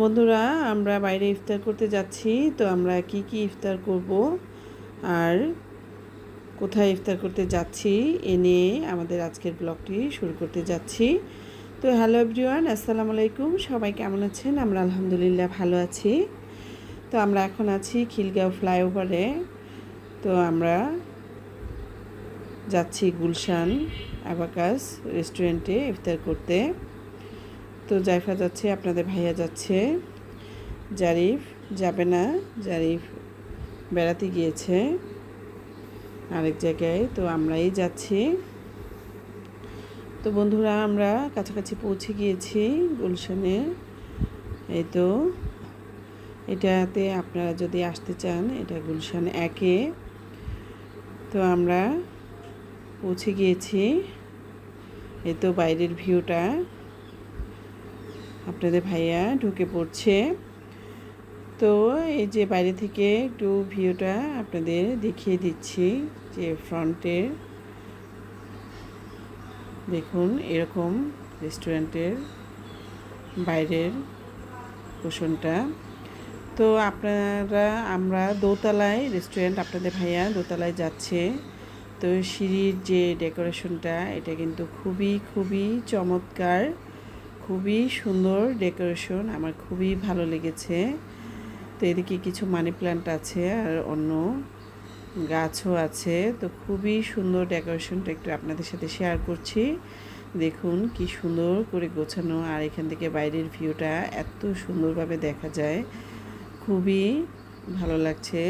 বন্ধুরা, আমরা বাইরে ইফতার করতে যাচ্ছি। তো আমরা কি ইফতার করব আর কোথায় ইফতার করতে যাচ্ছি এ নিয়ে আমাদের আজকের ব্লগটি শুরু করতে যাচ্ছি। তো হ্যালো এভরিওয়ান, আসসালামু আলাইকুম। সবাই কেমন আছেন? আমরা আলহামদুলিল্লাহ ভালো আছি। তো আমরা এখন আছি খিলগাঁও ফ্লাইওভারে। তো আমরা যাচ্ছি গুলশান অ্যাবাকাস রেস্টুরেন্টে ইফতার করতে। তো জাইফা যাচ্ছে, আপনাদের ভাইয়া যাচ্ছে, জারিফ যাবে না, জারিফ বেড়াতে গিয়েছে আরেক জায়গায়। তো আমরাই যাচ্ছি। তো বন্ধুরা, আমরা কাছাকাছি পৌঁছে গিয়েছি গুলশানে। এই তো এটাতে আপনারা যদি আসতে চান, এটা গুলশান 1-এ। তো আমরা পৌঁছে গিয়েছি। এই তো বাইরের ভিউটা, আপনাদের ভাইয়া ঢুকে পড়ছে। তো এই যে বাইরে থেকে একটু ভিউটা আপনাদের দেখিয়ে দিচ্ছি, যে ফ্রন্টের দেখুন এরকম রেস্টুরেন্টের বাইরের পোষণটা। তো আমরা দোতলায় রেস্টুরেন্ট, আপনাদের ভাইয়া দোতলায় যাচ্ছে। তো সিঁড়ির যে ডেকোরেশনটা, এটা কিন্তু খুবই খুবই চমৎকার, খুবই সুন্দর ডেকোরেশন, আমার খুবই ভালো লেগেছে। তো এদিকে কিছু মানি প্ল্যান্ট আছে আর অন্য গাছও আছে। তো খুবই সুন্দর ডেকোরেশনটা একটু আপনাদের সাথে শেয়ার করছি। দেখুন কি সুন্দর করে গোছানো, আর এখান থেকে বাইরের ভিউটা এত সুন্দরভাবে দেখা যায়, খুবই ভালো লাগছে।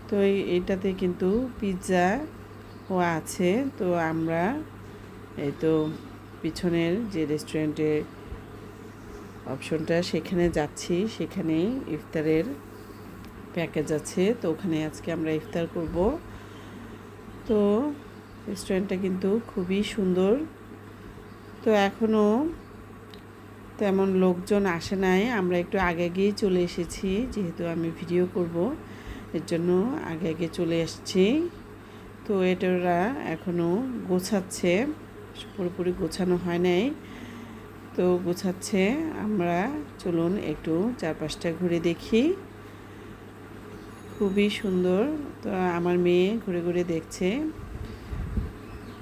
তো এইটাতে কিন্তু পিৎজাও আছে। তো আমরা এই তো পিছনের যে রেস্টুরেন্টের অপশনটা, সেখানে যাচ্ছি। সেখানে ইফতারের প্যাকেজ আছে, তো ওখানে আজকে আমরা ইফতার করব। তো রেস্টুরেন্টটা কিন্তু খুবই সুন্দর। তো এখনও তেমন লোকজন আসে নাই, আমরা একটু আগে গিয়ে চলে এসেছি, যেহেতু আমি ভিডিও করব এর জন্য আগে চলে এসেছি। তো এটারা এখনও গোছাচ্ছে, পুরোপুরি গোছানো হয় নাই, তো গোছাচ্ছে। আমরা চলুন একটু চারপাশটা ঘুরে দেখি, খুবই সুন্দর। তো আমার মেয়ে ঘুরে ঘুরে দেখছে,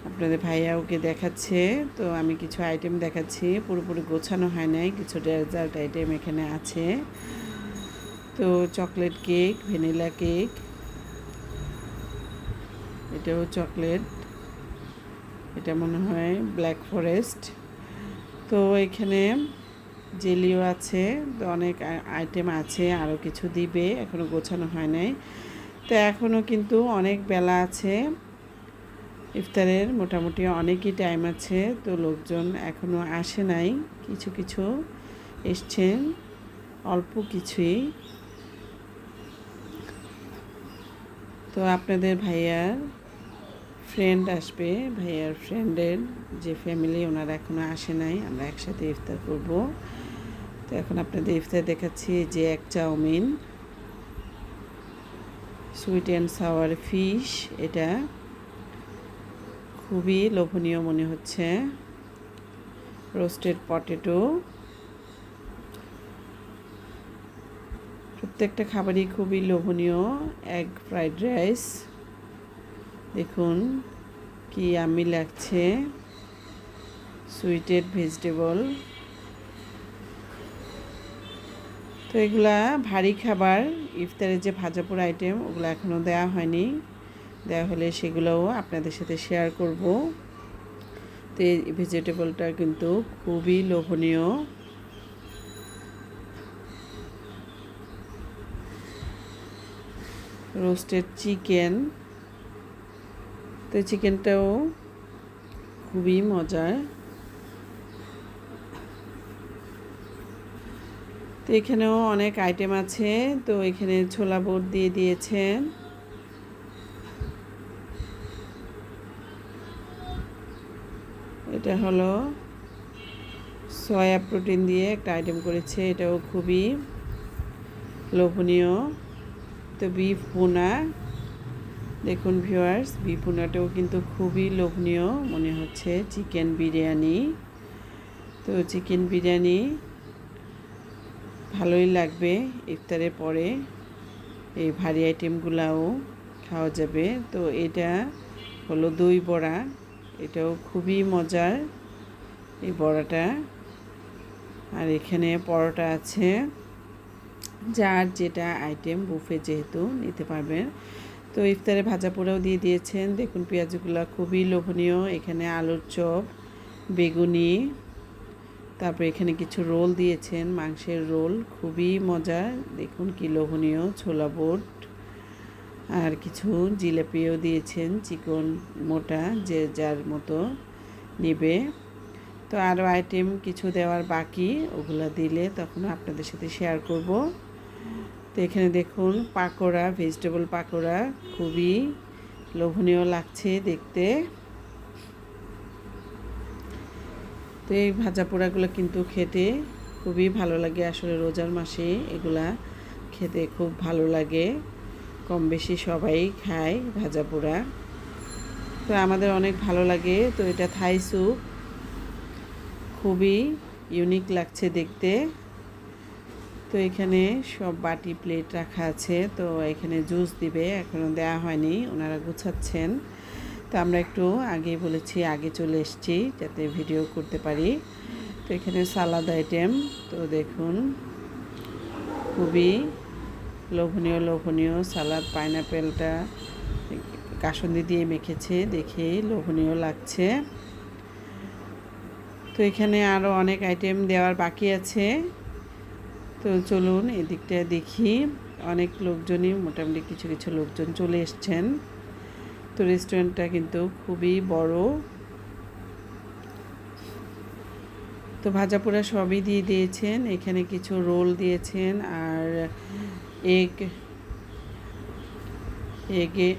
আপনাদের ভাইয়া ওকে দেখাচ্ছে। তো আমি কিছু আইটেম দেখাচ্ছি, পুরোপুরি গোছানো হয় নাই, কিছু ডেজার্ট আইটেম এখানে আছে। তো চকলেট কেক, ভ্যানিলা কেক, এটাও চকলেট, এটা মনে হয় ব্ল্যাক ফরেস্ট। তো এখানে জেলিও আছে। তো অনেক আইটেম আছে, আরও কিছু দিবে, এখনও গোছানো হয় নাই। তো এখনও কিন্তু অনেক বেলা আছে ইফতারের, মোটামুটি অনেকই টাইম আছে। তো লোকজন এখনও আসে নাই, কিছু কিছু এসছেন, অল্প কিছুই। তো আপনাদের ভাইয়ার ফ্রেন্ড আসবে, ভাইয়ার ফ্রেন্ডের যে ফ্যামিলি, ওনারা এখনও আসে নাই, আমরা একসাথে ইফতার করব। তো এখন আপনাদের ইফতার দেখাচ্ছি, যে এক chow mein, sweet and sour fish, এটা খুবই লোভনীয় মনে হচ্ছে। রোস্টেড পটেটো, প্রত্যেকটা খাবারই খুবই লোভনীয়। এগ ফ্রাইড রাইস, দেখুন কি ইয়াম্মি লাগছে। সুইটেড ভেজিটেবল, তো এগুলা ভারী খাবার, ইফতারের যে ভাজাপোড়া আইটেম, ওগুলো এখনও দেওয়া হয়নি, দেওয়া হলে সেগুলোও আপনাদের সাথে শেয়ার করব। তো এই ভেজিটেবলটা কিন্তু খুবই লোভনীয়। রোস্টেড চিকেন, তো চিকেনটাও খুবই মজার। তো এখানেও অনেক আইটেম আছে। তো এখানে ছোলা বুট দিয়ে দিয়েছেন, এটা হলো সয়া প্রোটিন দিয়ে একটা আইটেম করেছে, এটাও খুবই লোভনীয়। তো বিফ ভুনা, দেখুন ভিউয়ার্স, বিফ ভুনাটাও কিন্তু খুবই লোভনীয় মনে হচ্ছে। চিকেন বিরিয়ানি, তো চিকেন বিরিয়ানি ভালোই লাগবে ইফতারের পরে এই ভারী আইটেমগুলাও খাওয়া যাবে। তো এটা হলো দই বড়া, এটাও খুবই মজার এই বড়াটা। আর এখানে পরোটা আছে, যার যেটা আইটেম বুফে যেহেতু নিতে পারবেন। তো ইফতারে ভাজা পোড়াও দিয়ে দিয়েছেন, দেখুন পেঁয়াজগুলো খুবই লোভনীয়। এখানে আলুর চপ, বেগুনি, তারপরে এখানে কিছু রোল দিয়েছেন, মাংসের রোল, খুবই মজার, দেখুন কি লোভনীয়। ছোলা বুট আর কিছু জিলাপিও দিয়েছেন, চিকন মোটা যে যার মতো নেবে। তো আরও আইটেম কিছু দেওয়ার বাকি, ওগুলো দিলে তখন আপনাদের সাথে শেয়ার করব। তো এখানে দেখুন পাকোড়া, ভেজিটেবল পাকোড়া, খুবই লোভনীয় লাগছে দেখতে। তো এই ভাজা পোড়াগুলো কিন্তু খেতে খুবই ভালো লাগে, আসলে রোজার মাসে এগুলা খেতে খুব ভালো লাগে, কম বেশি সবাই খায় ভাজা পোড়া। তো আমাদের অনেক ভালো লাগে। তো এটা থাই স্যুপ, খুবই ইউনিক লাগছে দেখতে। তো এখানে সব বাটি প্লেট রাখা আছে, তো এখানে জুস দিবে, এখনও দেওয়া হয়নি, ওনারা গুছাচ্ছেন। তো আমরা একটু আগেই বলেছি, আগে চলে এসেছি যাতে ভিডিও করতে পারি। তো এখানে সালাদ আইটেম, তো দেখুন খুবই লোভনীয় লোভনীয় সালাদ, পাইনাপেলটা কাসুন্দি দিয়ে মেখেছে, দেখে লোভনীয় লাগছে। তো এখানে আরও অনেক আইটেম দেওয়ার বাকি আছে। তো চলুন এদিকটা দেখি, অনেক লোকজনই, মোটামুটি কিছু কিছু লোকজন চলে এসছেন। তো রেস্টুরেন্টটা কিন্তু খুবই বড়। তো ভাজা পোড়া সবই দিয়ে দিয়েছেন, এখানে কিছু রোল দিয়েছেন আর এগে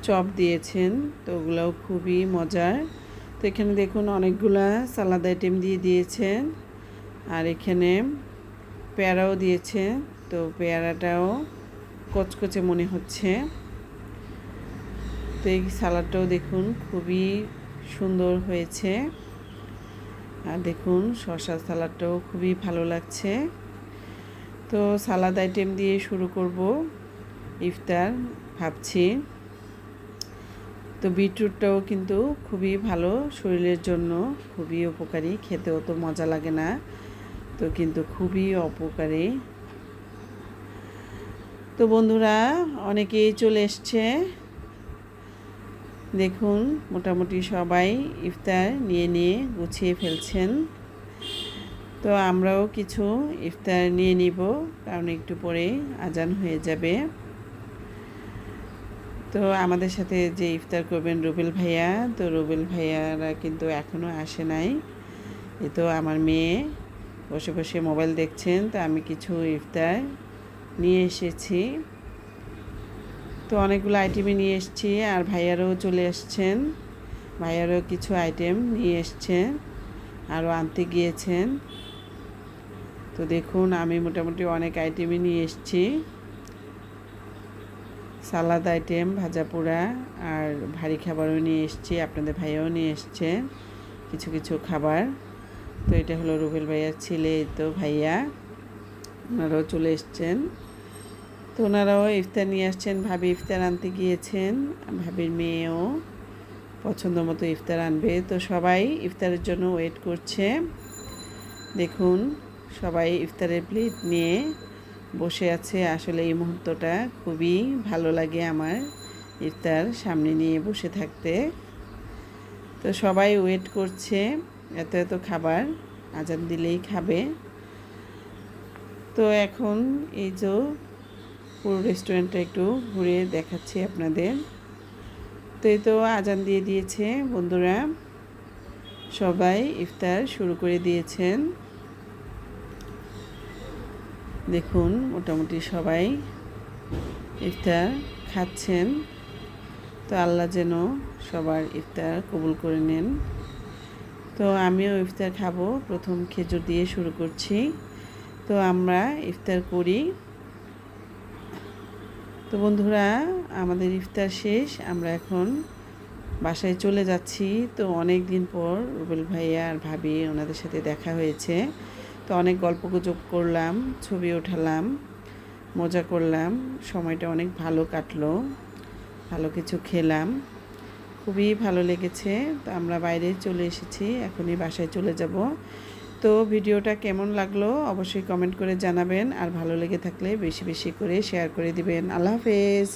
চপ দিয়েছেন, তো ওগুলোও খুবই মজার। তো এখানে দেখুন অনেকগুলা সালাদ আইটেম দিয়ে দিয়েছেন, আর এখানে পেয়ারাও দিয়েছে, তো পেয়ারাটাও কচকচে মনে হচ্ছে। তো এই সালাডটাও দেখুন খুবই সুন্দর হয়েছে, আর দেখুন শসা সালাডটাও খুবই ভালো লাগছে। তো সালাদ আইটেম দিয়ে শুরু করব ইফতার ভাবছি। তো বিটরুটটাও কিন্তু খুবই ভালো, শরীরের জন্য খুবই উপকারী, খেতেও তো মজা লাগে না, তো কিন্তু খুবই উপকারী। তো বন্ধুরা অনেকেই চলে এসছে, দেখুন মোটামুটি সবাই ইফতার নিয়ে নিয়ে গুছিয়ে ফেলছেন। তো আমরাও কিছু ইফতার নিয়ে নিব, কারণ একটু পরে আজান হয়ে যাবে। তো আমাদের সাথে যে ইফতার করবেন রুবেল ভাইয়া, তো রুবেল ভাইয়ারা কিন্তু এখনও আসে নাই। এ তো আমার মেয়ে বসে বসে মোবাইল দেখছেন, তো আমি কিছু ইফতার নিয়ে এসেছি। তো অনেকগুলো আইটেমই নিয়ে এসেছি, আর ভাইয়ারাও চলে এসছেন, ভাইয়ারাও কিছু আইটেম নিয়ে এসছেন, আরও আনতে গিয়েছেন। তো দেখুন আমি মোটামুটি অনেক আইটেমই নিয়ে এসেছি, সালাদ আইটেম, ভাজা পোড়া, আর ভারী খাবারও নিয়ে এসেছি, আপনাদের ভাইয়াও নিয়ে এসছে কিছু কিছু খাবার। তো এটা হলো রুবেল ভাইয়ার ছেলে, তো ভাইয়া ওনারাও চলে এসছেন। তো ওনারাও ইফতার নিয়ে আসছেন, ভাবি ইফতার আনতে গিয়েছেন, ভাবির মেয়েও পছন্দ মতো ইফতার আনবে। তো সবাই ইফতারের জন্য ওয়েট করছে, দেখুন সবাই ইফতারের প্লেট নিয়ে বসে আছে। আসলে এই মুহূর্তটা খুবই ভালো লাগে আমার, ইফতার সামনে নিয়ে বসে থাকতে। তো সবাই ওয়েট করছে, এত এত খাবার, আজান দিলেই খাবে। তো এখন এই যে পুরো রেস্টুরেন্টটা একটু ঘুরে দেখাচ্ছি আপনাদের। তো এই তো আজান দিয়ে দিয়েছে বন্ধুরা, সবাই ইফতার শুরু করে দিয়েছেন, দেখুন মোটামুটি সবাই ইফতার খাচ্ছেন। তো আল্লাহ যেন সবার ইফতার কবুল করে নেন। তো আমিও ইফতার খাবো, প্রথম খেজুর দিয়ে শুরু করছি। তো আমরা ইফতার করি। তো বন্ধুরা আমাদের ইফতার শেষ, আমরা এখন বাসায় চলে যাচ্ছি। তো অনেক দিন পর রুবেল ভাইয়া আর ভাবি ওনাদের সাথে দেখা হয়েছে, তো তো অনেক গল্পগুজব করলাম, ছবি ওঠালাম, মজা করলাম, সময়টা অনেক ভালো কাটলো, ভালো কিছু খেলাম, খুবই ভালো লেগেছে। তো আমরা বাইরে চলে এসেছি, এখনই বাসায় চলে যাব। তো ভিডিওটা কেমন লাগলো অবশ্যই কমেন্ট করে জানাবেন, আর ভালো লেগে থাকলে বেশি বেশি করে শেয়ার করে দিবেন। আল্লাহ হাফেজ।